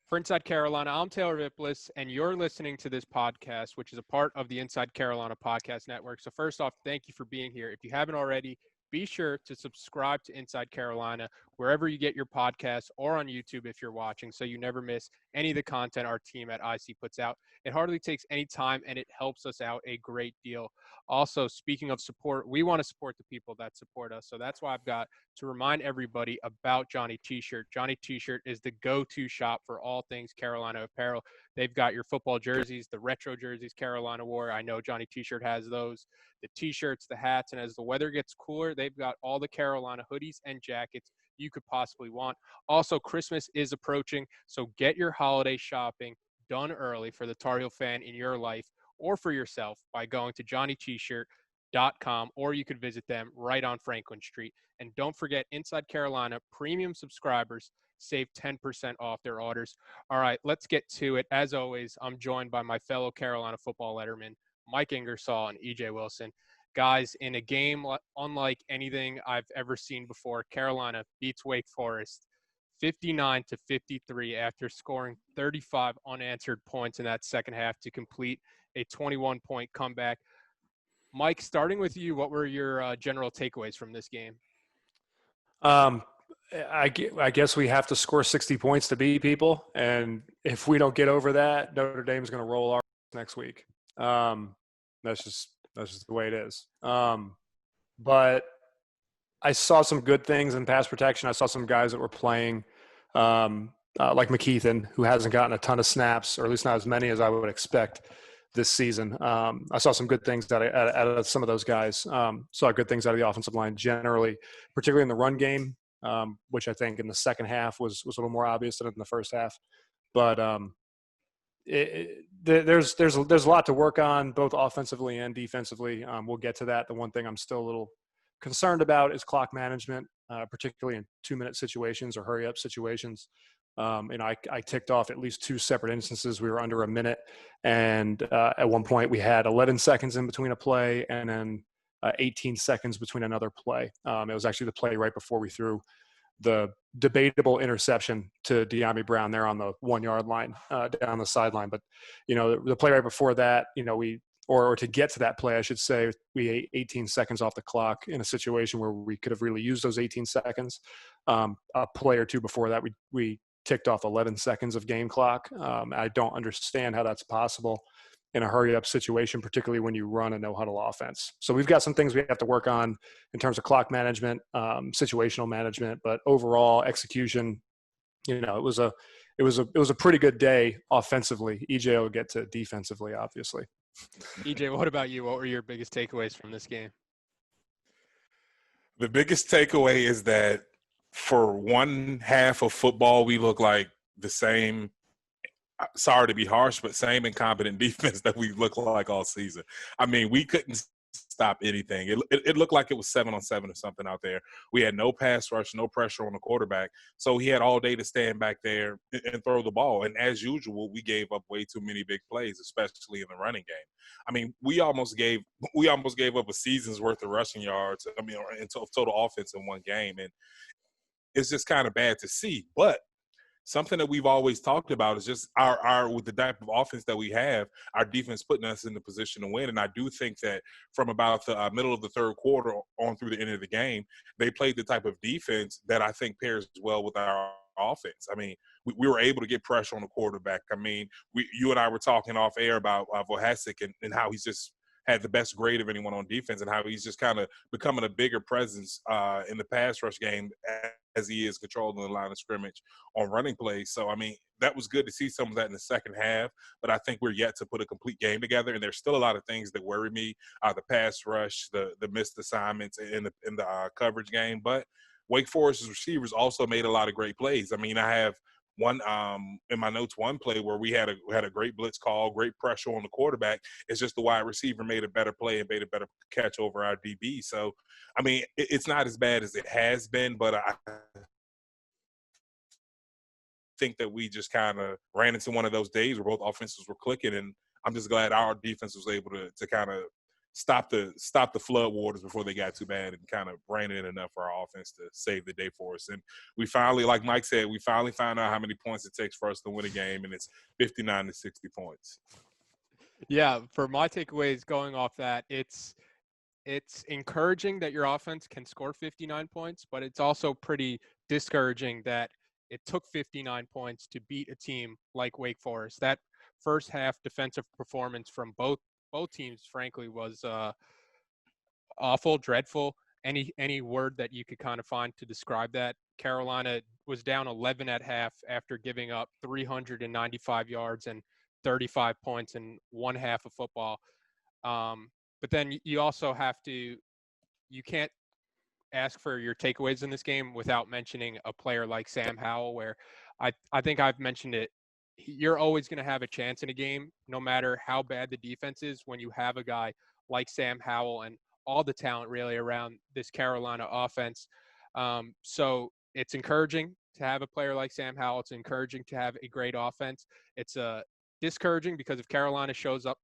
For Inside Carolina, I'm Taylor Vippolis, and you're listening to this podcast, which is a part of the Inside Carolina Podcast Network. So first off, thank you for being here. If you haven't already, be sure to subscribe to Inside Carolina wherever you get your podcasts or on YouTube if you're watching, so you never miss any of the content our team at IC puts out. It hardly takes any time, and it helps us out a great deal. Also, speaking of support, we want to support the people that support us. So that's why I've got to remind everybody about Johnny T-Shirt. Johnny T-Shirt is the go-to shop for all things Carolina apparel. They've got your football jerseys, the retro jerseys Carolina wore. I know Johnny T-Shirt has those. The T-shirts, the hats, and as the weather gets cooler, they've got all the Carolina hoodies and jackets you could possibly want. Also, Christmas is approaching, so get your holiday shopping done early for the Tar Heel fan in your life or for yourself by going to johnnytshirt.com, or you could visit them right on Franklin Street. And don't forget, Inside Carolina premium subscribers save 10% off their orders. All right, let's get to it. As always, I'm joined by my fellow Carolina football lettermen, Mike Ingersoll and EJ Wilson. Guys, in a game unlike anything I've ever seen before, Carolina beats Wake Forest 59-53 after scoring 35 unanswered points in that second half to complete a 21-point comeback. Mike, starting with you, what were your general takeaways from this game? I guess we have to score 60 points to beat people, and if we don't get over that, Notre Dame is going to roll our next week. That's just the way it is. But I saw some good things in pass protection. I saw some guys that were playing like McKeithen, who hasn't gotten a ton of snaps, or at least not as many as I would expect this season. I saw some good things out of some of those guys. Saw good things out of the offensive line generally, particularly in the run game, which I think in the second half was a little more obvious than in the first half. But there's a lot to work on, both offensively and defensively. We'll get to that. The one thing I'm still a little concerned about is clock management, particularly in 2-minute situations or hurry-up situations. I ticked off at least 2 separate instances. We were under a minute, and at one point we had 11 seconds in between a play and then 18 seconds between another play. It was actually the play right before we threw the debatable interception to De'Ami Brown there on the 1-yard line down the sideline. But, the play right before that, or to get to that play, I should say, we ate 18 seconds off the clock in a situation where we could have really used those 18 seconds. A play or two before that, we ticked off 11 seconds of game clock. I don't understand how that's possible in a hurry-up situation, particularly when you run a no-huddle offense. So we've got some things we have to work on in terms of clock management, situational management, but overall execution. It was a pretty good day offensively. EJ will get to defensively, obviously. EJ, what about you? What were your biggest takeaways from this game? The biggest takeaway is that for one half of football, we look like the same, sorry to be harsh, but same incompetent defense that we look like all season. I mean, we couldn't stop anything. It looked like it was 7-on-7 or something out there. We had no pass rush, no pressure on the quarterback. So he had all day to stand back there and throw the ball. And as usual, we gave up way too many big plays, especially in the running game. I mean, we almost gave up a season's worth of rushing yards, in total offense in one game. And it's just kind of bad to see. But something that we've always talked about is just our with the type of offense that we have, our defense putting us in the position to win. And I do think that from about the middle of the third quarter on through the end of the game, they played the type of defense that I think pairs well with our offense. I mean, we were able to get pressure on the quarterback. I mean, you and I were talking off air about Vohasek and how he's just had the best grade of anyone on defense and how he's just kind of becoming a bigger presence in the pass rush game as he is controlling the line of scrimmage on running plays. So, I mean, that was good to see some of that in the second half, but I think we're yet to put a complete game together, and there's still a lot of things that worry me, the pass rush, the missed assignments in the coverage game. But Wake Forest's receivers also made a lot of great plays. I mean, I have one in my notes, one play where we had a great blitz call, great pressure on the quarterback. It's just the wide receiver made a better play and made a better catch over our DB. So, I mean, it's not as bad as it has been, but I think that we just kind of ran into one of those days where both offenses were clicking, and I'm just glad our defense was able to kind of stop the flood waters before they got too bad and kind of ran in enough for our offense to save the day for us. And we finally, like Mike said, we finally found out how many points it takes for us to win a game, and it's 59 to 60 points. Yeah, for my takeaways going off that, it's encouraging that your offense can score 59 points, but it's also pretty discouraging that it took 59 points to beat a team like Wake Forest. That first half defensive performance from both teams, frankly, was awful, dreadful. Any word that you could kind of find to describe that. Carolina was down 11 at half after giving up 395 yards and 35 points in one half of football. But then you also you can't ask for your takeaways in this game without mentioning a player like Sam Howell, where I think I've mentioned it. You're always going to have a chance in a game, no matter how bad the defense is, when you have a guy like Sam Howell and all the talent really around this Carolina offense. So it's encouraging to have a player like Sam Howell. It's encouraging to have a great offense. It's discouraging because if Carolina shows up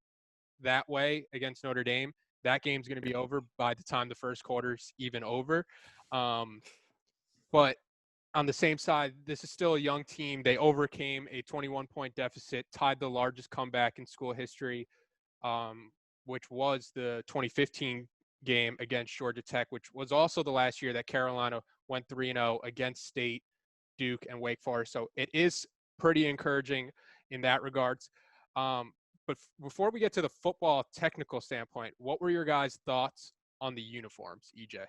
that way against Notre Dame, that game's going to be over by the time the first quarter's even over. But on the same side, this is still a young team. They overcame a 21-point deficit, tied the largest comeback in school history, which was the 2015 game against Georgia Tech, which was also the last year that Carolina went 3-0 against State, Duke, and Wake Forest. So it is pretty encouraging in that regards. But before we get to the football technical standpoint, what were your guys' thoughts on the uniforms, EJ?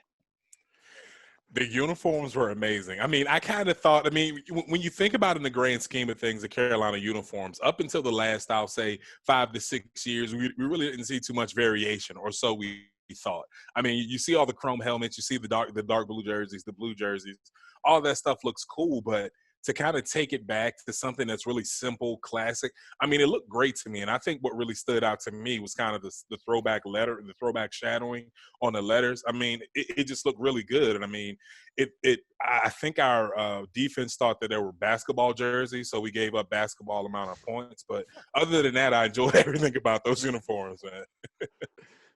The uniforms were amazing. I mean, I kind of thought, when you think about it in the grand scheme of things, the Carolina uniforms, up until the last, I'll say, 5 to 6 years, we really didn't see too much variation, or so we thought. I mean, you see all the chrome helmets, you see the dark blue jerseys, the blue jerseys, all that stuff looks cool, but to kind of take it back to something that's really simple, classic. I mean, it looked great to me. And I think what really stood out to me was kind of the throwback letter, the throwback shadowing on the letters. I mean, it just looked really good. And I mean, I think our defense thought that there were basketball jerseys, so we gave up basketball amount of points. But other than that, I enjoyed everything about those uniforms, man.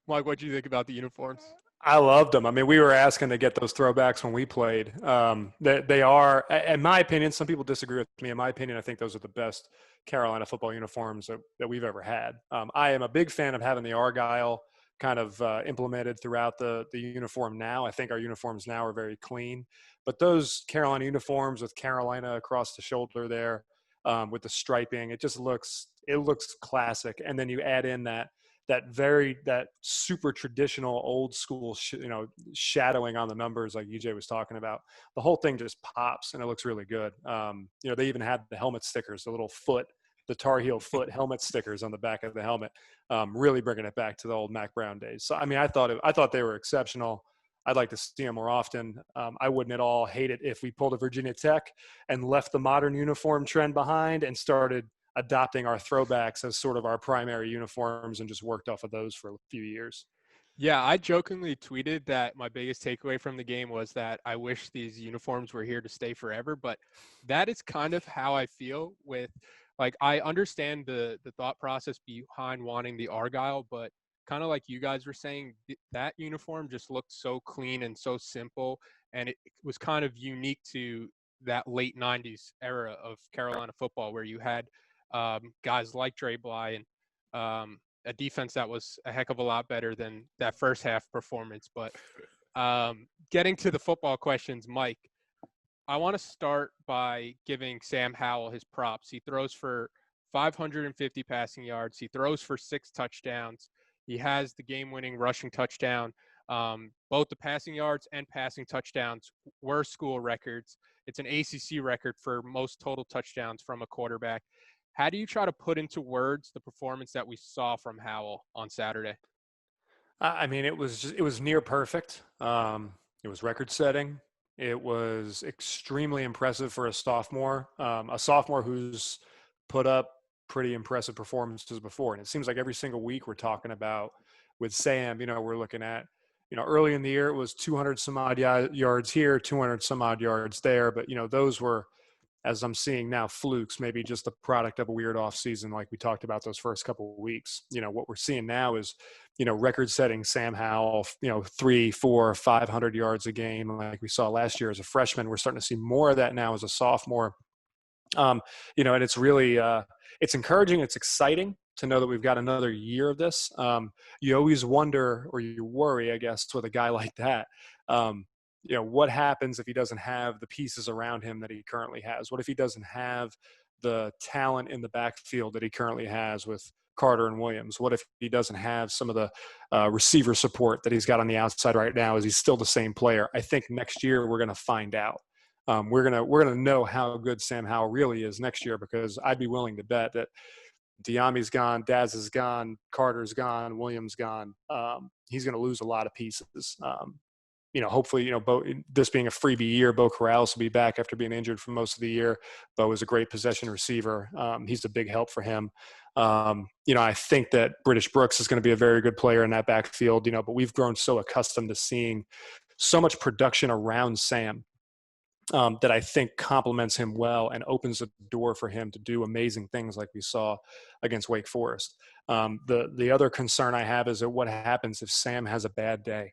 Mike, what do you think about the uniforms? I loved them. I mean, we were asking to get those throwbacks when we played. They are, in my opinion, some people disagree with me. In my opinion, I think those are the best Carolina football uniforms that we've ever had. I am a big fan of having the Argyle kind of implemented throughout the uniform now. I think our uniforms now are very clean. But those Carolina uniforms with Carolina across the shoulder there, with the striping, it looks classic. And then you add in that super traditional old school shadowing on the numbers like EJ was talking about. The whole thing just pops and it looks really good. They even had the helmet stickers, the Tar Heel foot helmet stickers on the back of the helmet, really bringing it back to the old Mac Brown days. So I mean, I thought they were exceptional. I'd like to see them more often. I wouldn't at all hate it if we pulled a Virginia Tech and left the modern uniform trend behind and started adopting our throwbacks as sort of our primary uniforms and just worked off of those for a few years. Yeah, I jokingly tweeted that my biggest takeaway from the game was that I wish these uniforms were here to stay forever, but that is kind of how I feel with, like, I understand the thought process behind wanting the Argyle, but kind of like you guys were saying, that uniform just looked so clean and so simple, and it was kind of unique to that late 90s era of Carolina football where you had guys like Dre Bly and a defense that was a heck of a lot better than that first half performance. But getting to the football questions, Mike, I want to start by giving Sam Howell his props. He throws for 550 passing yards. He throws for 6 touchdowns. He has the game-winning rushing touchdown. Both the passing yards and passing touchdowns were school records. It's an ACC record for most total touchdowns from a quarterback. How do you try to put into words the performance that we saw from Howell on Saturday? I mean, it was near perfect. It was record-setting. It was extremely impressive for a sophomore who's put up pretty impressive performances before. And it seems like every single week we're talking about with Sam, we're looking at, early in the year it was 200 some odd yards here, 200 some odd yards there. But, those were as I'm seeing now, flukes, maybe just the product of a weird off season, like we talked about those first couple of weeks. What we're seeing now is, record-setting Sam Howell, 300, 400, 500 yards a game, like we saw last year as a freshman. We're starting to see more of that now as a sophomore. And it's really, it's encouraging. It's exciting to know that we've got another year of this. You always wonder, or you worry, I guess, with a guy like that. What happens if he doesn't have the pieces around him that he currently has? What if he doesn't have the talent in the backfield that he currently has with Carter and Williams? What if he doesn't have some of the receiver support that he's got on the outside right now? Is he still the same player? I think next year we're going to find out. We're gonna know how good Sam Howell really is next year, because I'd be willing to bet that Diami's gone, Daz is gone, Carter's gone, Williams gone. He's going to lose a lot of pieces. Hopefully, this being a freebie year, Bo Corrales will be back after being injured for most of the year. Bo is a great possession receiver. He's a big help for him. I think that British Brooks is going to be a very good player in that backfield, but we've grown so accustomed to seeing so much production around Sam that I think complements him well and opens the door for him to do amazing things like we saw against Wake Forest. The other concern I have is that what happens if Sam has a bad day?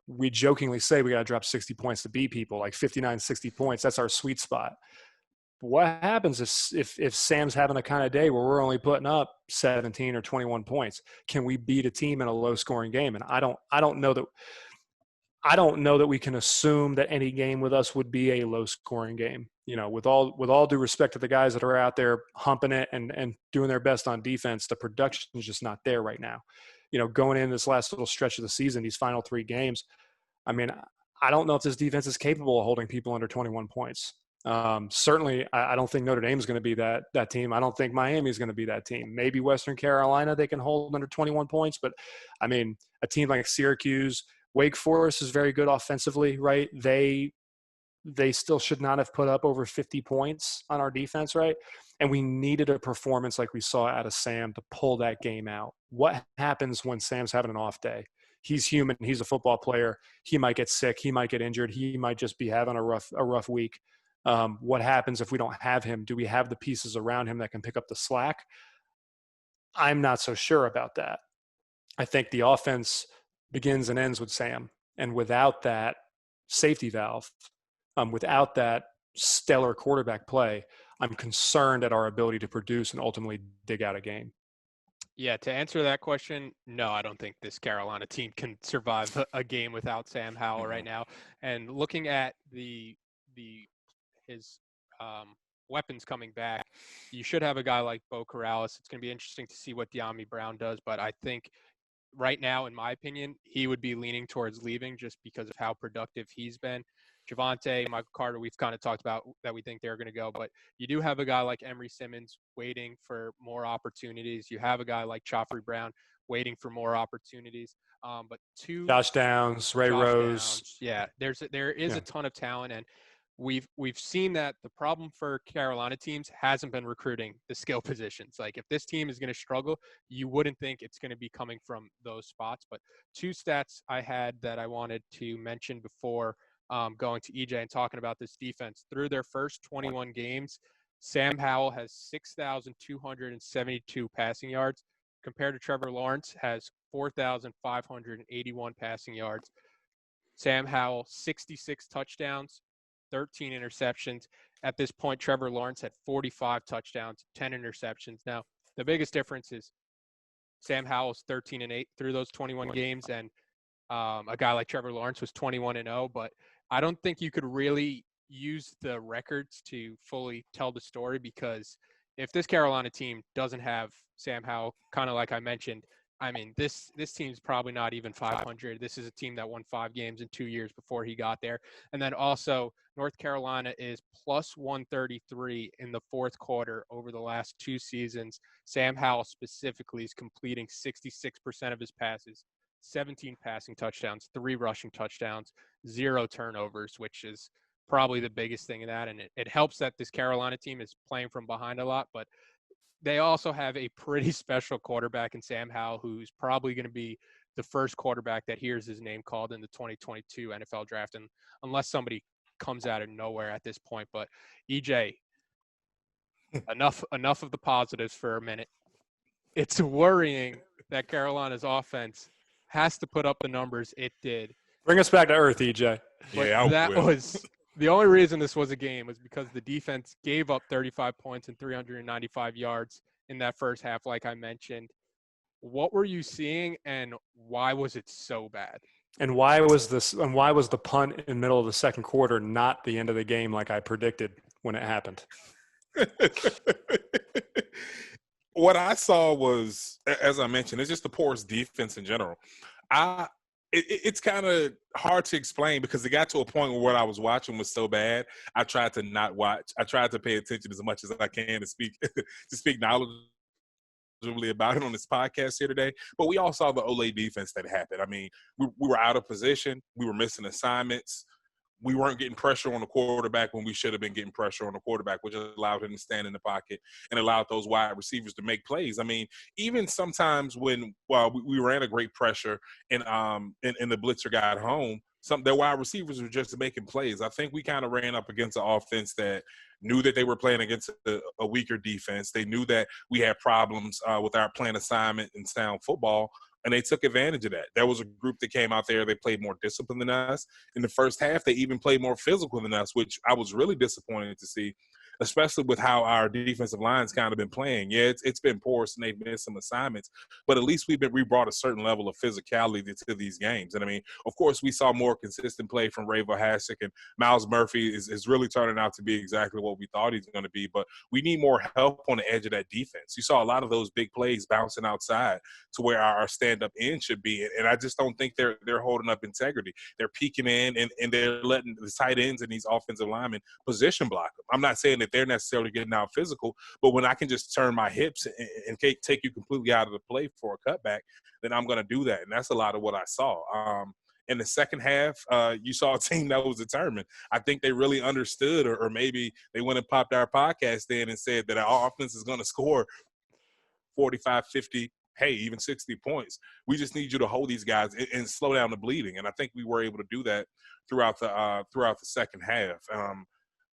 We jokingly say we got to drop 60 points to beat people, like 59, 60 points. That's our sweet spot. But what happens if Sam's having a kind of day where we're only putting up 17 or 21 points? Can we beat a team in a low-scoring game? And I don't know that we can assume that any game with us would be a low-scoring game. With all due respect to the guys that are out there humping it and doing their best on defense, the production is just not there right now. Going in this last little stretch of the season, these final 3 games, I don't know if this defense is capable of holding people under 21 points. Certainly, I don't think Notre Dame is going to be that team. I don't think Miami is going to be that team. Maybe Western Carolina, they can hold under 21 points. But, a team like Syracuse, Wake Forest is very good offensively, right? They still should not have put up over 50 points on our defense, right? And we needed a performance like we saw out of Sam to pull that game out. What happens when Sam's having an off day? He's human. He's a football player. He might get sick. He might get injured. He might just be having a rough week. What happens if we don't have him? Do we have the pieces around him that can pick up the slack? I'm not so sure about that. I think the offense begins and ends with Sam. And without that safety valve, without that stellar quarterback play, I'm concerned at our ability to produce and ultimately dig out a game. Yeah, to answer that question, no, I don't think this Carolina team can survive a game without Sam Howell right now. And looking at his weapons coming back, you should have a guy like Bo Corrales. It's going to be interesting to see what Diami Brown does, but I think right now, in my opinion, he would be leaning towards leaving just because of how productive he's been. Javonte, Michael Carter, we've kind of talked about that we think they're going to go, but you do have a guy like Emory Simmons waiting for more opportunities. You have a guy like Joffrey Brown waiting for more opportunities. But Josh Downs, Ray Rose. Downs, yeah, there is a ton of talent, and we've seen that the problem for Carolina teams hasn't been recruiting the skill positions. Like if this team is going to struggle, you wouldn't think it's going to be coming from those spots. But 2 stats I had that I wanted to mention before going to EJ and talking about this defense. Through their first 21 games, Sam Howell has 6,272 passing yards, compared to Trevor Lawrence has 4,581 passing yards. Sam Howell, 66 touchdowns, 13 interceptions. At this point, Trevor Lawrence had 45 touchdowns, 10 interceptions. Now, the biggest difference is Sam Howell's 13-8 through those 21 games, and a guy like Trevor Lawrence was 21-0. But I don't think you could really use the records to fully tell the story, because if this Carolina team doesn't have Sam Howell, kind of like I mentioned, this team's probably not even 500. This is a team that won 5 games in 2 years before he got there. And then also North Carolina is plus 133 in the fourth quarter over the last 2 seasons. Sam Howell specifically is completing 66% of his passes, 17 passing touchdowns, 3 rushing touchdowns, 0 turnovers, which is probably the biggest thing in that. And it helps that this Carolina team is playing from behind a lot, but they also have a pretty special quarterback in Sam Howell, who's probably going to be the first quarterback that hears his name called in the 2022 NFL draft. And unless somebody comes out of nowhere at this point. But EJ, enough of the positives for a minute. It's worrying that Carolina's offense has to put up the numbers it did. Bring us back to earth, EJ. But Yeah, I that will. was the only reason this was a game was because the defense gave up 35 points and 395 yards in that first half, like I mentioned. What were you seeing, and why was it so bad? And why was the punt in the middle of the second quarter not the end of the game like I predicted when it happened? What I saw was, as I mentioned, it's just the poorest defense in general. It's kind of hard to explain because it got to a point where what I was watching was so bad. I tried to not watch. I tried to pay attention as much as I can to speak knowledgeably about it on this podcast here today. But we all saw the Olay defense that happened. I mean, we were out of position. We were missing assignments. We weren't getting pressure on the quarterback when we should have been getting pressure on the quarterback, which allowed him to stand in the pocket and allowed those wide receivers to make plays. I mean, even sometimes when we ran a great pressure and the blitzer got home, their wide receivers were just making plays. I think we kind of ran up against an offense that knew that they were playing against a weaker defense. They knew that we had problems with our plan assignment and sound football. And they took advantage of that. There was a group that came out there. They played more disciplined than us. In the first half, they even played more physical than us, which I was really disappointed to see, especially with how our defensive line's kind of been playing. Yeah, it's been porous and they've missed some assignments, but at least we brought a certain level of physicality to these games. And I mean, of course, we saw more consistent play from Ray Vohasek, and Miles Murphy is really turning out to be exactly what we thought he's going to be. But we need more help on the edge of that defense. You saw a lot of those big plays bouncing outside to where our stand-up end should be. And I just don't think they're holding up integrity. They're peeking in and they're letting the tight ends and these offensive linemen position block them. I'm not saying that they're necessarily getting out physical, but when I can just turn my hips and take you completely out of the play for a cutback, then I'm going to do that. And that's a lot of what I saw. In the second half, you saw a team that was determined. I think they really understood, or maybe they went and popped our podcast in and said that our offense is going to score 45, 50, hey, even 60 points. We just need you to hold these guys and slow down the bleeding. And I think we were able to do that throughout the second half.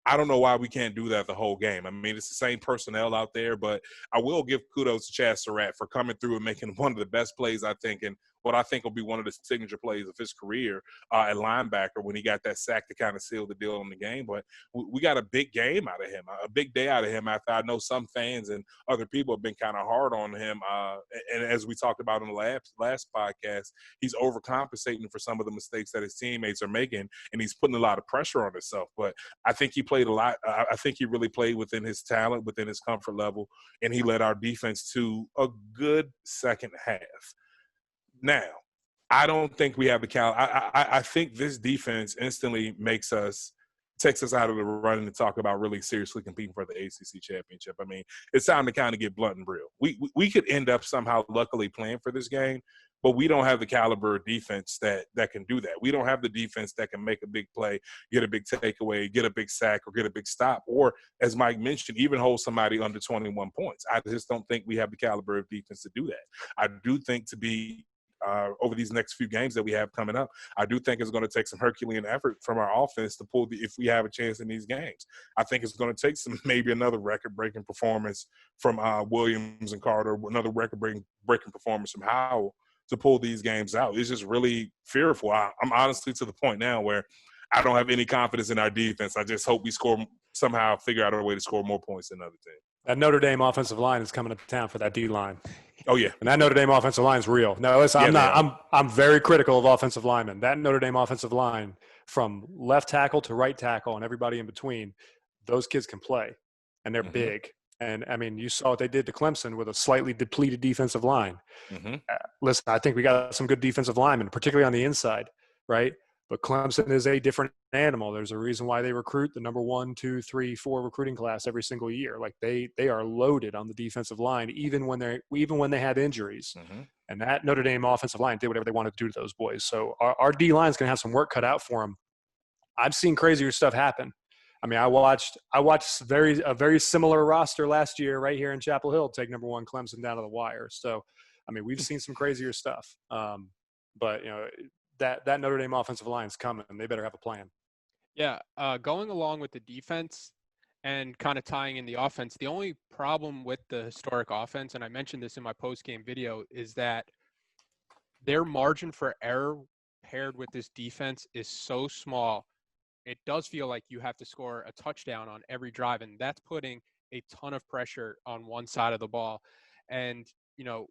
I don't know why we can't do that the whole game. I mean, it's the same personnel out there, but I will give kudos to Chad Surratt for coming through and making one of the best plays, I think, and what I think will be one of the signature plays of his career at linebacker when he got that sack to kind of seal the deal in the game. But we got a big game out of him, a big day out of him after I know some fans and other people have been kind of hard on him. And as we talked about in the last podcast, he's overcompensating for some of the mistakes that his teammates are making, and he's putting a lot of pressure on himself. But I think he played a lot. I think he really played within his talent, within his comfort level, and he led our defense to a good second half. Now, I don't think we have the I think this defense instantly takes us out of the running to talk about really seriously competing for the ACC championship. I mean, it's time to kind of get blunt and real. We could end up somehow luckily playing for this game, but we don't have the caliber of defense that can do that. We don't have the defense that can make a big play, get a big takeaway, get a big sack, or get a big stop, or, as Mike mentioned, even hold somebody under 21 points. I just don't think we have the caliber of defense to do that. I do think over these next few games that we have coming up, I do think it's going to take some Herculean effort from our offense to pull if we have a chance in these games. I think it's going to take maybe another record-breaking performance from Williams and Carter, another record-breaking performance from Howell to pull these games out. It's just really fearful. I'm honestly to the point now where I don't have any confidence in our defense. I just hope we somehow figure out a way to score more points than other teams. That Notre Dame offensive line is coming to town for that D-line. Oh, yeah. And that Notre Dame offensive line is real. No, listen, I'm very critical of offensive linemen. That Notre Dame offensive line, from left tackle to right tackle and everybody in between, those kids can play, and they're big. And, I mean, you saw what they did to Clemson with a slightly depleted defensive line. Listen, I think we got some good defensive linemen, particularly on the inside, right? But Clemson is a different animal. There's a reason why they recruit the number 1, 2, 3, 4 recruiting class every single year. Like they are loaded on the defensive line, even when they have injuries. And that Notre Dame offensive line did whatever they wanted to do to those boys. So our D line is going to have some work cut out for them. I've seen crazier stuff happen. I mean, I watched a very similar roster last year right here in Chapel Hill take number 1 Clemson down to the wire. So, I mean, we've seen some crazier stuff. But you know, that Notre Dame offensive line is coming, and they better have a plan. Yeah, going along with the defense and kind of tying in the offense, the only problem with the historic offense, and I mentioned this in my post-game video, is that their margin for error paired with this defense is so small. It does feel like you have to score a touchdown on every drive, and that's putting a ton of pressure on one side of the ball. And,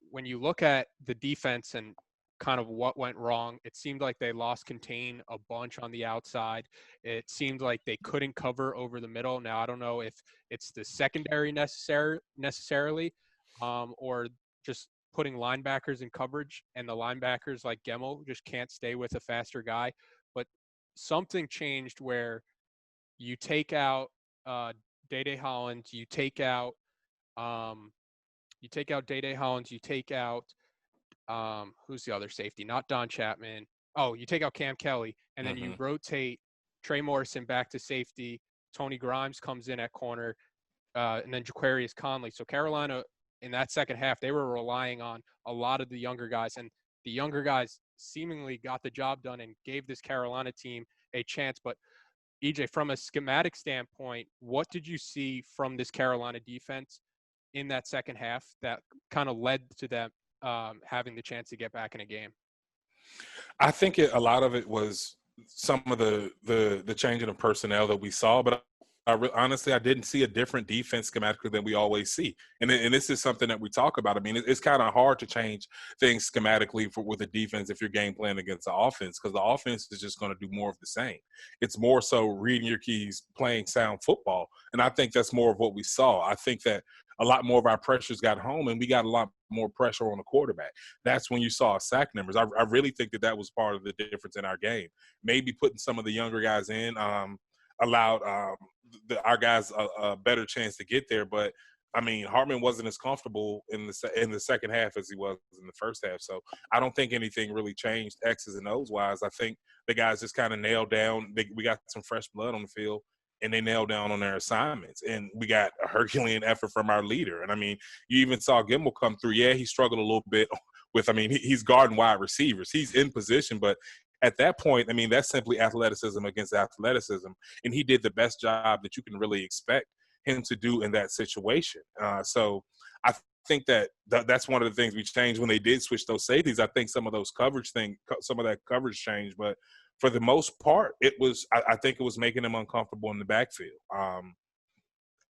when you look at the defense and kind of what went wrong, it seemed like they lost contain a bunch on the outside. It seemed like they couldn't cover over the middle. Now, I don't know if it's the secondary necessarily, or just putting linebackers in coverage, and the linebackers like Gemmel just can't stay with a faster guy. But something changed where you take out Day Hollins, Day Hollins, you take out who's the other safety? Not Don Chapman. Oh, you take out Cam Kelly, and then you Mm-hmm. rotate Trey Morrison back to safety. Tony Grimes comes in at corner, and then Jaquarius Conley. So Carolina in that second half, they were relying on a lot of the younger guys, and the younger guys seemingly got the job done and gave this Carolina team a chance. But EJ, from a schematic standpoint, what did you see from this Carolina defense in that second half that kind of led to them having the chance to get back in a game? I think a lot of it was some of the changing of personnel that we saw, but honestly, I didn't see a different defense schematically than we always see. And this is something that we talk about. I mean, it's kind of hard to change things schematically with a defense if you're game playing against the offense, because the offense is just going to do more of the same. It's more so reading your keys, playing sound football. And I think that's more of what we saw. I think that a lot more of our pressures got home, and we got a lot more pressure on the quarterback. That's when you saw sack numbers. I really think that was part of the difference in our game. Maybe putting some of the younger guys in allowed our guys a better chance to get there. But I mean, Hartman wasn't as comfortable in the second half as he was in the first half. So I don't think anything really changed X's and O's wise. I think the guys just kind of nailed down. We got some fresh blood on the field, and they nailed down on their assignments. And we got a Herculean effort from our leader. And I mean, you even saw Gemmel come through. Yeah, he struggled a little bit with. I mean, he's guarding wide receivers. He's in position, but at that point, I mean, that's simply athleticism against athleticism. And he did the best job that you can really expect him to do in that situation. So I think that's one of the things we changed when they did switch those safeties. I think some of that coverage changed, but for the most part, I think it was making them uncomfortable in the backfield.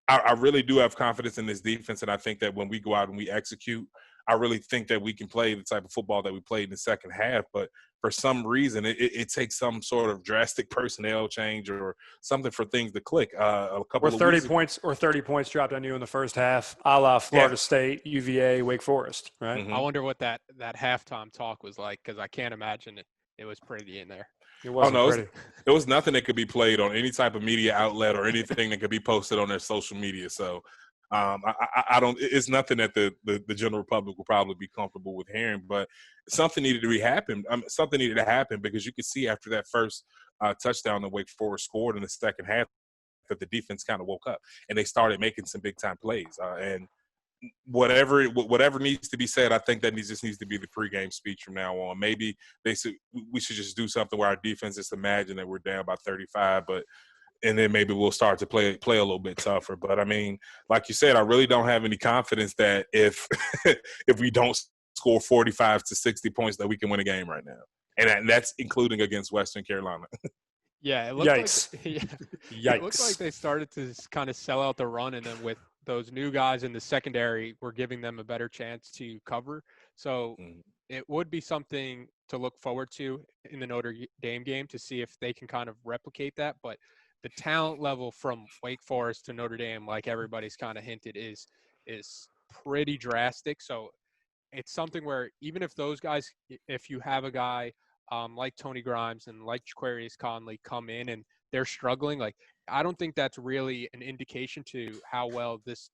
I really do have confidence in this defense, and I think that when we go out and we execute, I really think that we can play the type of football that we played in the second half. But for some reason, it takes some sort of drastic personnel change or something for things to click. A couple Or of 30 weeks ago, points or 30 points dropped on you in the first half, a la Florida State, UVA, Wake Forest, right? Mm-hmm. I wonder what that halftime talk was like, because I can't imagine it was pretty in there. It wasn't pretty. It was nothing that could be played on any type of media outlet or anything that could be posted on their social media. So I don't. It's nothing that the general public will probably be comfortable with hearing. But something needed to happen. Something needed to happen, because you could see after that first touchdown that Wake Forest scored in the second half that the defense kind of woke up and they started making some big time plays. And whatever needs to be said, I think that just needs to be the pregame speech from now on. Maybe we should just do something where our defense just imagine that we're down by 35, and then maybe we'll start to play a little bit tougher. But I mean, like you said, I really don't have any confidence that if if we don't score 45 to 60 points that we can win a game right now, and that's including against Western Carolina. Yeah, it looked Yikes. It looked like they started to kind of sell out the run, and then with those new guys in the secondary, we're giving them a better chance to cover. So it would be something to look forward to in the Notre Dame game to see if they can kind of replicate that. But the talent level from Wake Forest to Notre Dame, like everybody's kind of hinted, is pretty drastic. So it's something where even if those guys, if you have a guy like Tony Grimes and like Jaquarius Conley come in and they're struggling, like I don't think that's really an indication to how well this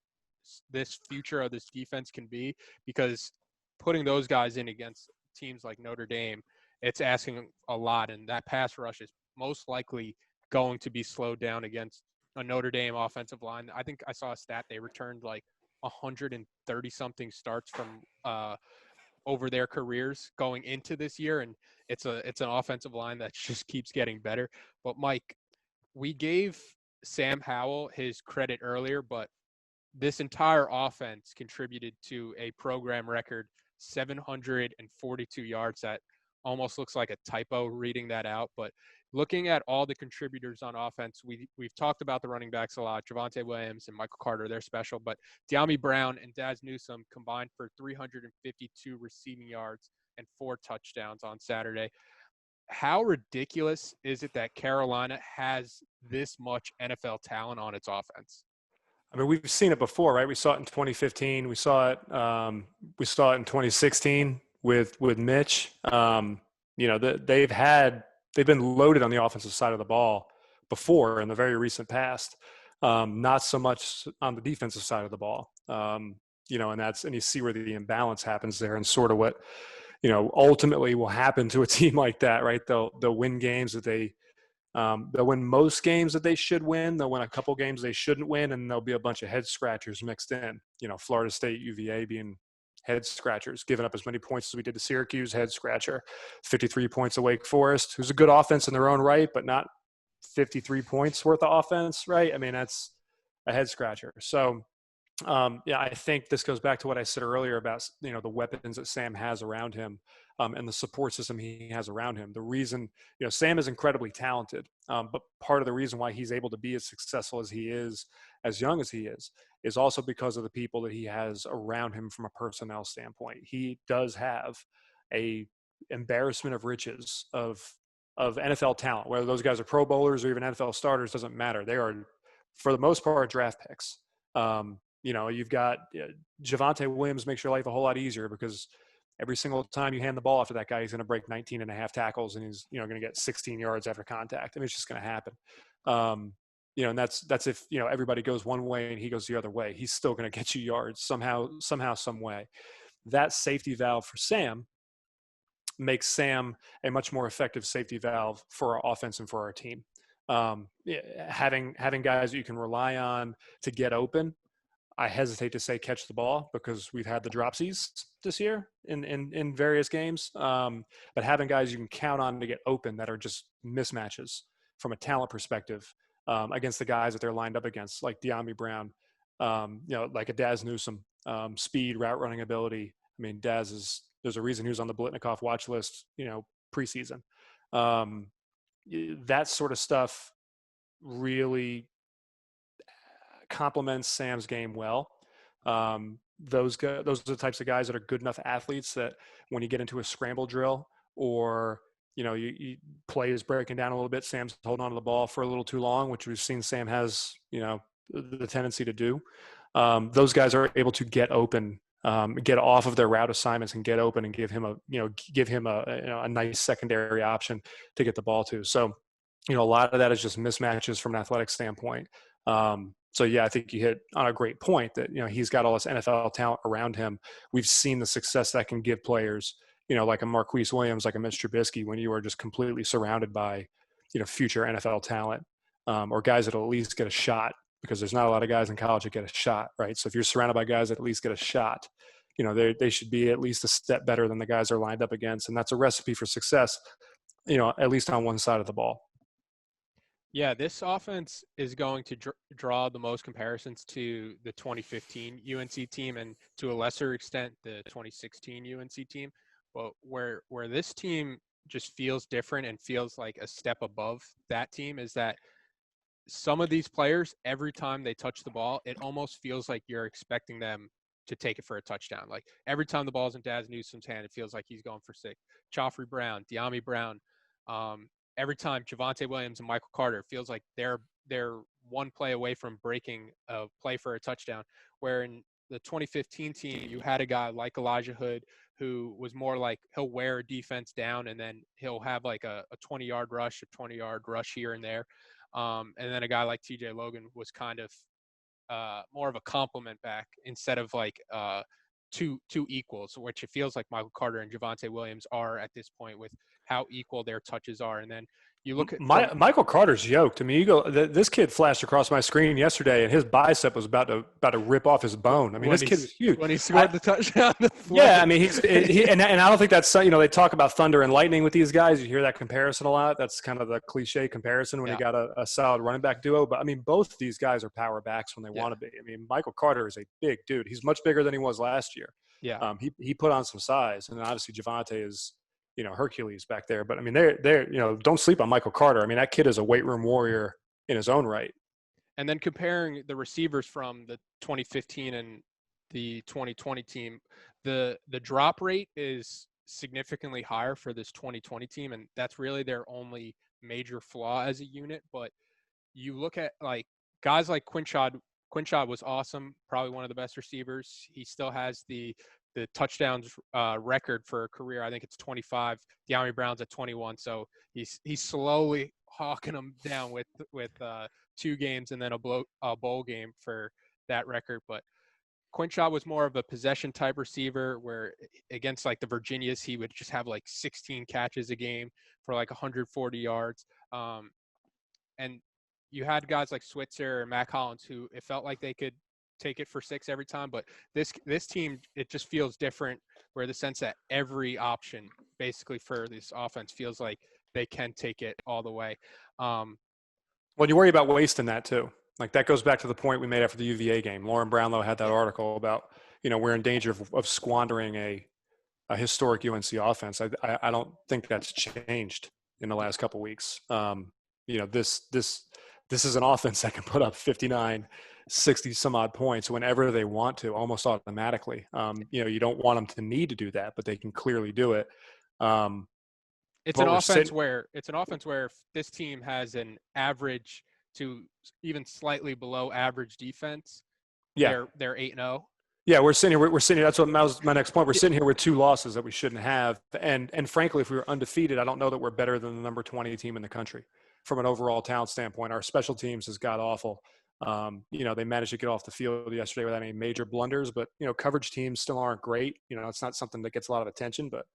future of this defense can be, because putting those guys in against teams like Notre Dame, it's asking a lot, and that pass rush is most likely going to be slowed down against a Notre Dame offensive line. I think I saw a stat they returned like 130 something starts from over their careers going into this year, and it's an offensive line that just keeps getting better. But Mike, we gave Sam Howell his credit earlier, but this entire offense contributed to a program record 742 yards. That almost looks like a typo reading that out. But looking at all the contributors on offense, we've talked about the running backs a lot. Javonte Williams and Michael Carter, they're special. But De'Ami Brown and Daz Newsome combined for 352 receiving yards and 4 touchdowns on Saturday. How ridiculous is it that Carolina has this much NFL talent on its offense? I mean, we've seen it before, right? We saw it in 2015. We saw it. We saw it in 2016 with Mitch. They've been loaded on the offensive side of the ball before in the very recent past. Not so much on the defensive side of the ball. And you see where the imbalance happens there, and sort of what ultimately will happen to a team like that, right? They'll win games that they'll win most games that they should win. They'll win a couple games they shouldn't win, and there'll be a bunch of head scratchers mixed in. Florida State, UVA being head scratchers, giving up as many points as we did to Syracuse, head scratcher. 53 points to Wake Forest, who's a good offense in their own right, but not 53 points worth of offense, right? I mean, that's a head scratcher. So, I think this goes back to what I said earlier about, the weapons that Sam has around him, and the support system he has around him. The reason, Sam is incredibly talented, but part of the reason why he's able to be as successful as he is, as young as he is also because of the people that he has around him from a personnel standpoint. He does have a embarrassment of riches of NFL talent. Whether those guys are Pro Bowlers or even NFL starters, doesn't matter. They are, for the most part, draft picks. You've got Javonte Williams makes your life a whole lot easier because every single time you hand the ball off to that guy, he's going to break 19 and a half tackles and he's, going to get 16 yards after contact. I mean, it's just going to happen. And that's if, everybody goes one way and he goes the other way, he's still going to get you yards somehow, some way. That safety valve for Sam makes Sam a much more effective safety valve for our offense and for our team. Having guys that you can rely on to get open. I hesitate to say catch the ball because we've had the dropsies this year in various games. But having guys you can count on to get open that are just mismatches from a talent perspective against the guys that they're lined up against, like De'Ami Brown, like a Daz Newsome, speed, route running ability. I mean, there's a reason he was on the Blitnikoff watch list, preseason. That sort of stuff really complements Sam's game well. Those are the types of guys that are good enough athletes that when you get into a scramble drill or you play is breaking down a little bit, Sam's holding on to the ball for a little too long, which we've seen Sam has the tendency to do. Those guys are able to get open, get off of their route assignments and get open and give him a nice secondary option to get the ball to. So a lot of that is just mismatches from an athletic standpoint. I think you hit on a great point that, he's got all this NFL talent around him. We've seen the success that can give players, like a Marquise Williams, like a Mitch Trubisky, when you are just completely surrounded by, future NFL talent, or guys that'll at least get a shot, because there's not a lot of guys in college that get a shot, right? So if you're surrounded by guys that at least get a shot, they should be at least a step better than the guys they're lined up against. And that's a recipe for success, at least on one side of the ball. Yeah, this offense is going to draw the most comparisons to the 2015 UNC team and to a lesser extent the 2016 UNC team. But where this team just feels different and feels like a step above that team is that some of these players, every time they touch the ball, it almost feels like you're expecting them to take it for a touchdown. Like every time the ball's in Daz Newsome's hand, it feels like he's going for 6. Joffrey Brown, De'Ami Brown, every time Javonte Williams and Michael Carter, feels like they're one play away from breaking a play for a touchdown. Where in the 2015 team, you had a guy like Elijah Hood who was more like he'll wear a defense down and then he'll have like a 20-yard rush, a 20-yard rush here and there. And then a guy like TJ Logan was kind of more of a complement back instead of like two equals, which it feels like Michael Carter and Javonte Williams are at this point with how equal their touches are. And then You look at Michael Carter's yoked. I mean, this kid flashed across my screen yesterday, and his bicep was about to rip off his bone. I mean, this kid was huge when he scored the touchdown. Yeah, I mean, and I don't think that's, they talk about thunder and lightning with these guys. You hear that comparison a lot. That's kind of the cliche comparison when you got a solid running back duo. But I mean, both these guys are power backs when they want to be. I mean, Michael Carter is a big dude. He's much bigger than he was last year. Yeah. He put on some size, and obviously Javonte is, Hercules back there. But I mean, they're don't sleep on Michael Carter. I mean, that kid is a weight room warrior in his own right. And then comparing the receivers from the 2015 and the 2020 team, the drop rate is significantly higher for this 2020 team, and that's really their only major flaw as a unit. But you look at like guys like Quinshad was awesome, probably one of the best receivers. He still has the touchdowns record for a career. I think it's 25. De'Ami Brown's at 21. So he's slowly hawking them down with 2 games and then a bowl game for that record. But Quinshad was more of a possession type receiver where against like the Virginias, he would just have like 16 catches a game for like 140 yards. And you had guys like Switzer and Mac Hollins who it felt like they could take it for 6 every time. But this team, it just feels different where the sense that every option basically for this offense feels like they can take it all the way. Well, you worry about wasting that too. Like that goes back to the point we made after the UVA game. Lauren Brownlow had that article about, we're in danger of squandering a historic UNC offense. I don't think that's changed in the last couple of weeks. This is an offense that can put up 59, 60 some odd points whenever they want to, almost automatically. You don't want them to need to do that, but they can clearly do it. It's an offense where if this team has an average to even slightly below average defense, they're 8-0. Yeah, we're sitting here. That's what was my next point. We're sitting here with 2 losses that we shouldn't have. And frankly, if we were undefeated, I don't know that we're better than the number 20 team in the country from an overall talent standpoint. Our special teams has got awful. They managed to get off the field yesterday without any major blunders, but coverage teams still aren't great. It's not something that gets a lot of attention, but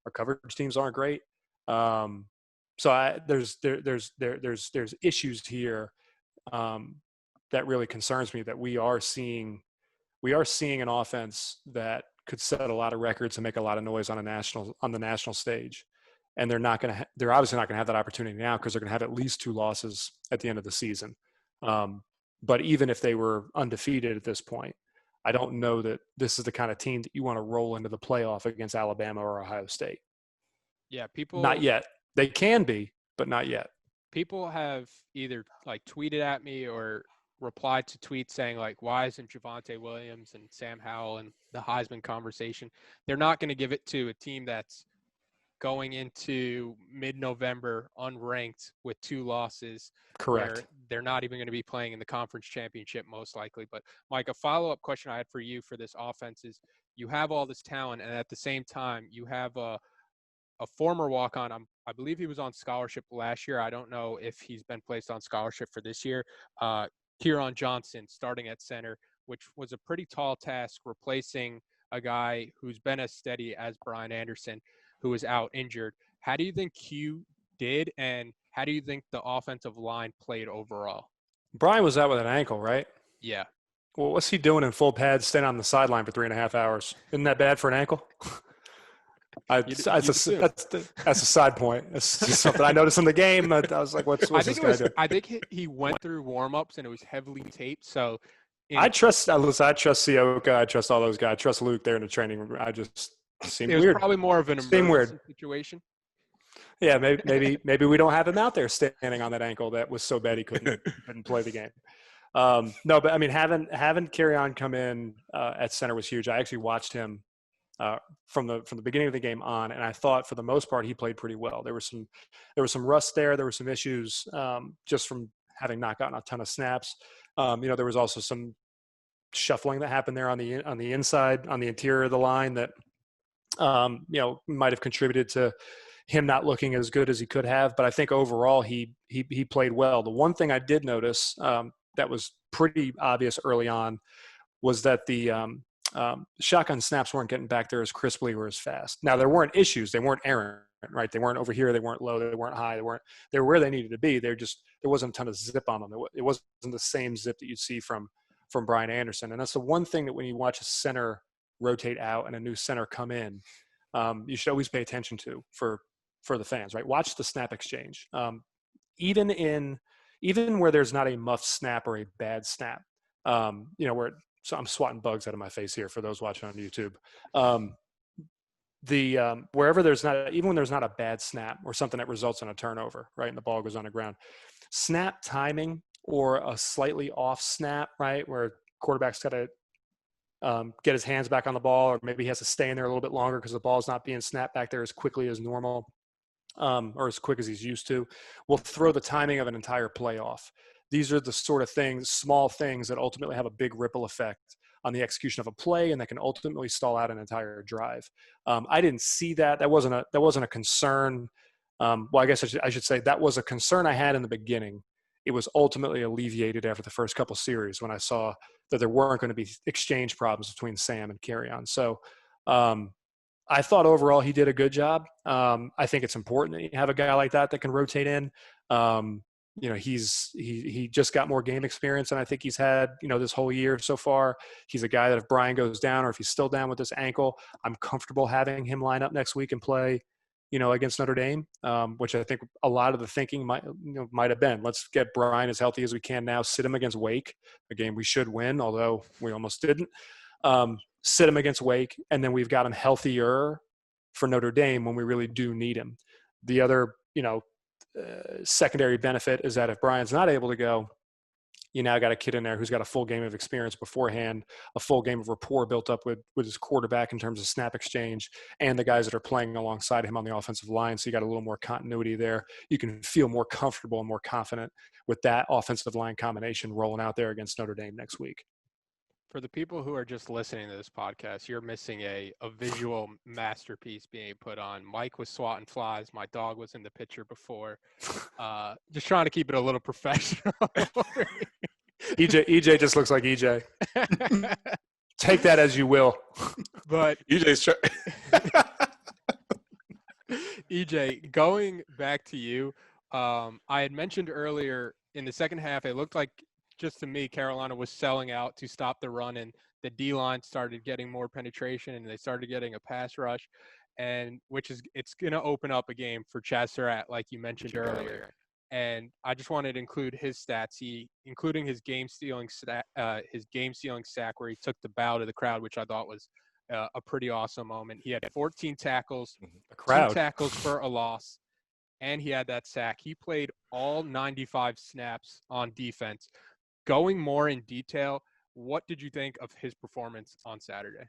our coverage teams aren't great. So there's issues here that really concerns me, that we are seeing an offense that could set a lot of records and make a lot of noise on the national stage. And they're obviously not going to have that opportunity now because they're going to have at least 2 losses at the end of the season. But even if they were undefeated at this point, I don't know that this is the kind of team that you want to roll into the playoff against Alabama or Ohio State. Yeah, people not yet. They can be, but not yet. People have either like tweeted at me or replied to tweets saying like, why isn't Javonte Williams and Sam Howell and the Heisman conversation? They're not going to give it to a team that's going into mid-November unranked with 2 losses. Correct. They're not even going to be playing in the conference championship most likely. But Mike, a follow-up question I had for you for this offense is you have all this talent, and at the same time you have a former walk-on. I believe he was on scholarship last year. I don't know if he's been placed on scholarship for this year. Kieran Johnson starting at center, which was a pretty tall task, replacing a guy who's been as steady as Brian Anderson, who was out injured. How do you think Q did, and how do you think the offensive line played overall? Brian was out with an ankle, right? Yeah. Well, what's he doing in full pads, staying on the sideline for 3.5 hours? Isn't that bad for an ankle? That's a side point. It's just something I noticed in the game. I was like, what's this guy doing? I think he went through warm-ups, and it was heavily taped. So I trust Sioka. I trust all those guys. I trust Luke there in the training room. I just seemed weird. It was probably more of an emergency situation. Yeah, maybe we don't have him out there standing on that ankle that was so bad he couldn't play the game. No, but I mean, having Kerryon come in at center was huge. I actually watched him from the beginning of the game on, and I thought for the most part he played pretty well. There was some rust there. There were some issues just from having not gotten a ton of snaps. There was also some shuffling that happened there on the inside, on the interior of the line that might have contributed to him not looking as good as he could have. But I think overall he played well. The one thing I did notice that was pretty obvious early on was that the shotgun snaps weren't getting back there as crisply or as fast. Now, there weren't issues. They weren't errant. right? They weren't over here. They weren't low. They weren't high. They were where they needed to be. There wasn't a ton of zip on them. It wasn't the same zip that you'd see from Brian Anderson. And that's the one thing that when you watch a center rotate out and a new center come in, you should always pay attention to for the fans, right? Watch the snap exchange. Even where there's not a muffed snap or a bad snap, so I'm swatting bugs out of my face here for those watching on YouTube. Wherever there's not, even when there's not a bad snap or something that results in a turnover, right, and the ball goes on the ground, snap timing or a slightly off snap, right, where quarterback's got to get his hands back on the ball, or maybe he has to stay in there a little bit longer because the ball's not being snapped back there as quickly as normal, or as quick as he's used to, will throw the timing of an entire play off. These are the sort of things, small things, that ultimately have a big ripple effect on the execution of a play, and that can ultimately stall out an entire drive. I didn't see that. That wasn't a concern. Well, I guess I should say that was a concern I had in the beginning. It was ultimately alleviated after the first couple series when I saw that there weren't going to be exchange problems between Sam and Kerryon. So I thought overall he did a good job. I think it's important that you have a guy like that can rotate in. He just got more game experience than I think he's had, this whole year so far. He's a guy that if Brian goes down, or if he's still down with this ankle, I'm comfortable having him line up next week and play, against Notre Dame, which I think a lot of the thinking might have been, let's get Brian as healthy as we can now, sit him against Wake, a game we should win, although we almost didn't. Sit him against Wake, and then we've got him healthier for Notre Dame when we really do need him. The other, secondary benefit is that if Brian's not able to go, you now got a kid in there who's got a full game of experience beforehand, a full game of rapport built up with his quarterback in terms of snap exchange, and the guys that are playing alongside him on the offensive line. So you got a little more continuity there. You can feel more comfortable and more confident with that offensive line combination rolling out there against Notre Dame next week. For the people who are just listening to this podcast, you're missing a visual masterpiece being put on. Mike was swatting flies. My dog was in the picture before. Just trying to keep it a little professional. EJ just looks like EJ. Take that as you will. But EJ's EJ, going back to you, I had mentioned earlier in the second half, it looked like, just to me, Carolina was selling out to stop the run, and the D-line started getting more penetration, and they started getting a pass rush, and it's going to open up a game for Chaz Surratt, like you mentioned earlier. And I just wanted to include his stats, including his game-stealing sack where he took the bow to the crowd, which I thought was a pretty awesome moment. He had 14 tackles, 2 tackles for a loss, and he had that sack. He played all 95 snaps on defense. Going more in detail, what did you think of his performance on Saturday?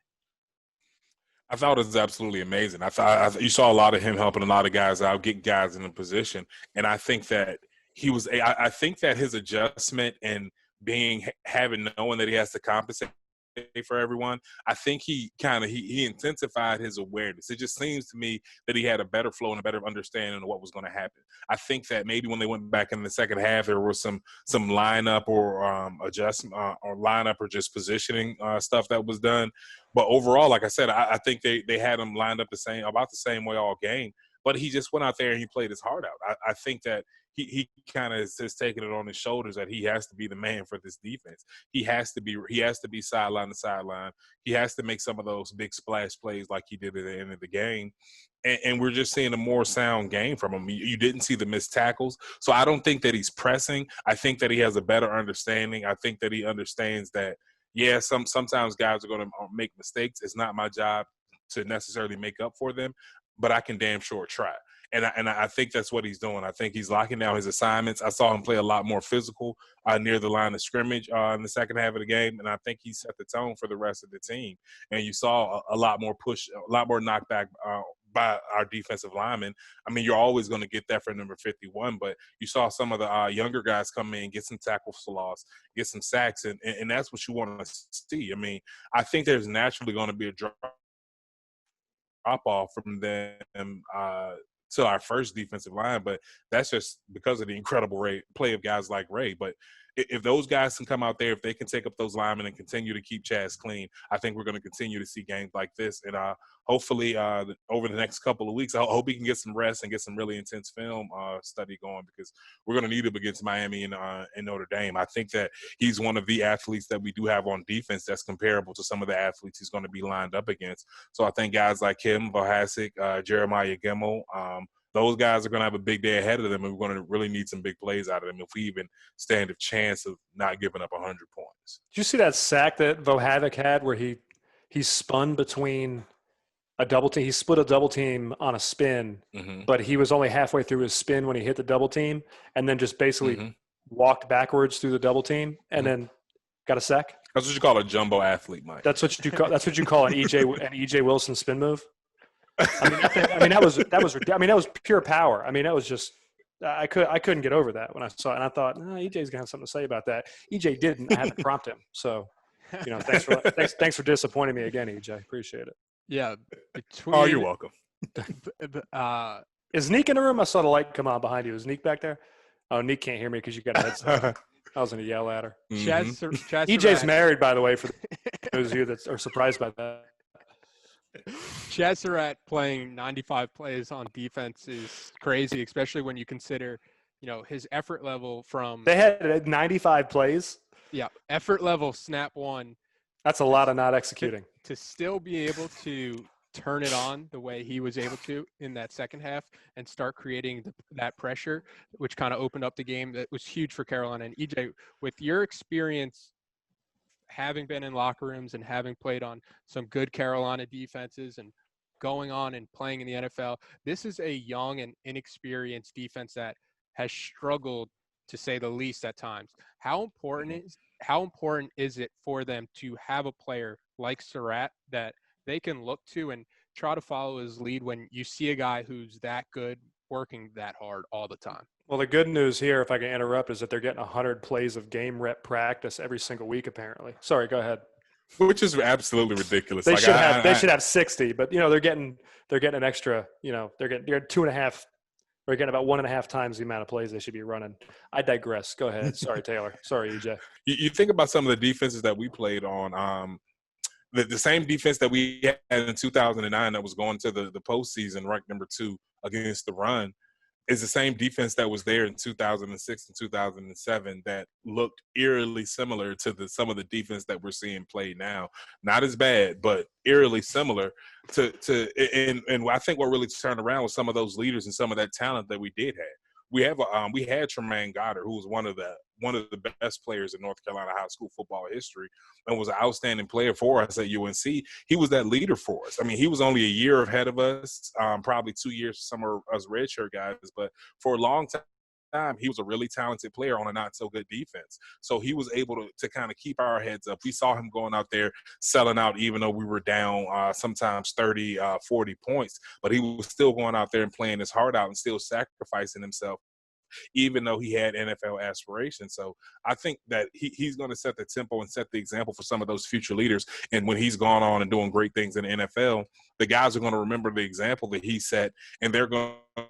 I thought it was absolutely amazing. I thought you saw a lot of him helping a lot of guys out, get guys in a position, and I think that I think that his adjustment and knowing that he has to compensate for everyone, I think he intensified his awareness. It just seems to me that he had a better flow and a better understanding of what was going to happen. I think that maybe when they went back in the second half, there was some lineup or adjustment or lineup or just positioning stuff that was done. But overall, like I said, I think they had him lined up about the same way all game. But he just went out there and he played his heart out. I think that he kind of has taken it on his shoulders that he has to be the man for this defense. He has to be sideline to sideline. He has to make some of those big splash plays like he did at the end of the game. And we're just seeing a more sound game from him. You didn't see the missed tackles. So I don't think that he's pressing. I think that he has a better understanding. I think that he understands that, yeah, sometimes guys are going to make mistakes. It's not my job to necessarily make up for them, but I can damn sure try. And I think that's what he's doing. I think he's locking down his assignments. I saw him play a lot more physical near the line of scrimmage in the second half of the game, and I think he set the tone for the rest of the team. And you saw a lot more push, a lot more knockback by our defensive linemen. I mean, you're always going to get that for number 51, but you saw some of the younger guys come in, get some tackles for loss, get some sacks, and that's what you want to see. I mean, I think there's naturally going to be a drop-off from them to our first defensive line, but that's just because of the incredible play of guys like Ray. But if those guys can come out there, if they can take up those linemen and continue to keep Chaz clean, I think we're going to continue to see games like this. And hopefully over the next couple of weeks, I hope he can get some rest and get some really intense film study going, because we're going to need him against Miami and Notre Dame. I think that he's one of the athletes that we do have on defense that's comparable to some of the athletes he's going to be lined up against. So I think guys like him, Vohasek, Jeremiah Gemmel, those guys are going to have a big day ahead of them, and we're going to really need some big plays out of them if we even stand a chance of not giving up 100 points. Did you see that sack that Vohasek had where he spun between a double team? He split a double team on a spin, but he was only halfway through his spin when he hit the double team, and then just basically walked backwards through the double team and then got a sack. That's what you call a jumbo athlete, Mike. That's what you call an EJ Wilson spin move. That was pure power. I mean, that was just I couldn't get over that when I saw it, and I thought, EJ's gonna have something to say about that. EJ didn't. I had to prompt him. So, thanks for disappointing me again, EJ. Appreciate it. Yeah. Oh, you're welcome. Is Neek in the room? I saw the light come on behind you. Is Neek back there? Oh, Neek can't hear me because you got a headset. I was going to yell at her. EJ's married, by the way, for those of you that are surprised by that. Chaz Surratt playing 95 plays on defense is crazy, especially when you consider, his effort level from – They had 95 plays? Yeah, effort level snap one. That's a lot of not executing. To still be able to turn it on the way he was able to in that second half and start creating that pressure, which kind of opened up the game, that was huge for Carolina. And EJ, with your experience – having been in locker rooms and having played on some good Carolina defenses and going on and playing in the NFL, this is a young and inexperienced defense that has struggled, to say the least, at times. How important is it for them to have a player like Surratt that they can look to and try to follow his lead when you see a guy who's that good working that hard all the time? Well, the good news here, if I can interrupt, is that they're getting 100 plays of game rep practice every single week, apparently. Sorry, go ahead. Which is absolutely ridiculous. They should have 60, but they're getting an extra. They're getting 2.5. They're getting about 1.5 times the amount of plays they should be running. I digress. Go ahead. Sorry, Taylor. Sorry, EJ. You think about some of the defenses that we played on. The same defense that we had in 2009 that was going to the postseason, ranked number 2 against the run, is the same defense that was there in 2006 and 2007 that looked eerily similar to some of the defense that we're seeing play now. Not as bad, but eerily similar and I think what really turned around was some of those leaders and some of that talent that we did have. We had Tremaine Goddard, who was one of the best players in North Carolina high school football history and was an outstanding player for us at UNC. He was that leader for us. I mean, he was only a year ahead of us, probably 2 years for some of us redshirt guys, but for a long time, he was a really talented player on a not-so-good defense. So he was able to kind of keep our heads up. We saw him going out there selling out even though we were down sometimes 30, 40 points, but he was still going out there and playing his heart out and still sacrificing himself, even though he had NFL aspirations. So I think that he's going to set the tempo and set the example for some of those future leaders. And when he's gone on and doing great things in the NFL, the guys are going to remember the example that he set, and they're going to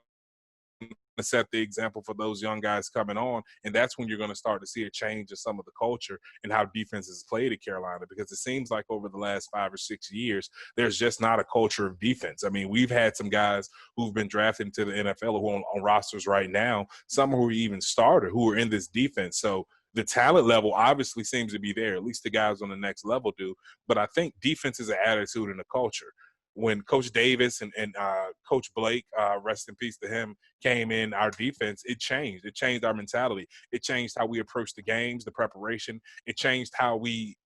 set the example for those young guys coming on. And that's when you're going to start to see a change in some of the culture and how defenses played at Carolina, because it seems like over the last 5 or 6 years, there's just not a culture of defense. I mean, we've had some guys who've been drafted into the NFL who are on rosters right now, some who are even starter, who are in this defense. So the talent level obviously seems to be there, at least the guys on the next level do. But I think defense is an attitude and a culture. When Coach Davis and Coach Blake, rest in peace to him, came in our defense, it changed. It changed our mentality. It changed how we approached the games, the preparation. It changed how we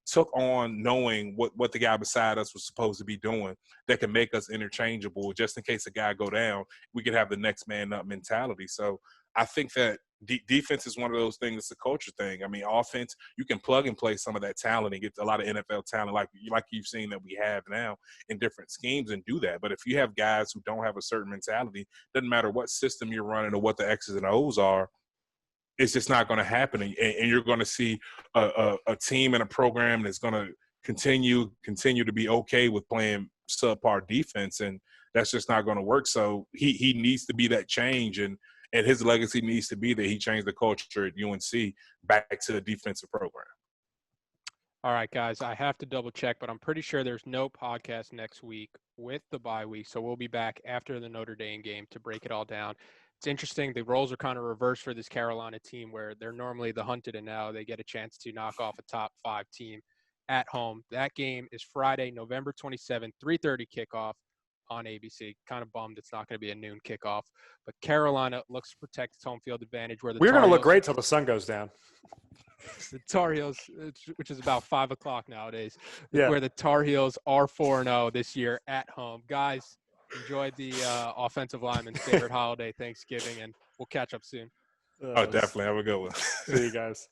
took on knowing what the guy beside us was supposed to be doing that can make us interchangeable. Just in case a guy go down, we could have the next man up mentality. So I think that defense is one of those things. It's a culture thing. I mean, offense, you can plug and play some of that talent and get a lot of NFL talent like you've seen that we have now in different schemes and do that. But if you have guys who don't have a certain mentality, doesn't matter what system you're running or what the X's and O's are, it's just not going to happen. And you're going to see a team and a program that's going to continue to be okay with playing subpar defense, and that's just not going to work. So he needs to be that change. And And his legacy needs to be that he changed the culture at UNC back to the defensive program. All right, guys, I have to double check, but I'm pretty sure there's no podcast next week with the bye week. So we'll be back after the Notre Dame game to break it all down. It's interesting. The roles are kind of reversed for this Carolina team where they're normally the hunted, and now they get a chance to knock off a top 5 team at home. That game is Friday, November 27th, 3:30 kickoff on ABC. Kind of bummed it's not going to be a noon kickoff. But Carolina looks to protect its home field advantage. Where We're going to look great till the sun goes down. The Tar Heels, which is about 5 o'clock nowadays, Yeah. where the Tar Heels are 4-0 this year at home. Guys, enjoy the offensive lineman's favorite holiday, Thanksgiving, and we'll catch up soon. Oh, definitely. Have a good one. See you guys.